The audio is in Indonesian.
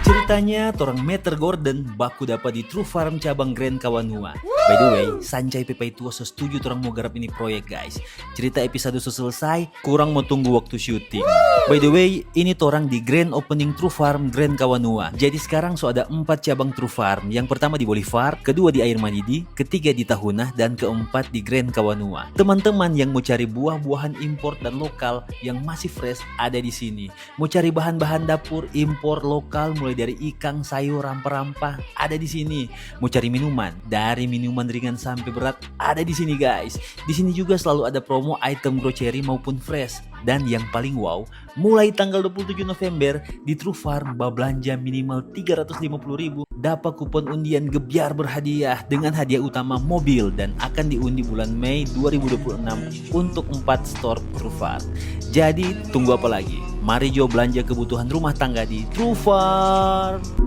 Ceritanya, torang Meter Gordon baku dapat di True Farm cabang Grand Kawanua. By the way, Sanjay Pepe itu setuju torang mau garap ini proyek guys. Cerita episode selesai, kurang mau tunggu waktu syuting. By the way, ini torang di Grand Opening True Farm Grand Kawanua. Jadi sekarang so ada 4 cabang True Farm. Yang pertama di Bolivar, kedua di Air Manidi, ketiga di Tahuna, dan keempat di Grand Kawanua. Teman-teman yang mau cari buah-buahan impor dan lokal yang masih fresh ada di sini. Mau cari bahan-bahan dapur impor lokal mulai dari ikan, sayur, rempah-rempah ada di sini. Mau cari minuman, dari minuman ringan sampai berat ada di sini guys. Di sini juga selalu ada promo item grocery maupun fresh. Dan yang paling wow, mulai tanggal 27 November di True Farm belanja minimal 350.000 dapat kupon undian gebyar berhadiah dengan hadiah utama mobil dan akan diundi bulan Mei 2026 untuk 4 store True Farm. Jadi tunggu apa lagi? Mari jo belanja kebutuhan rumah tangga di True Farm.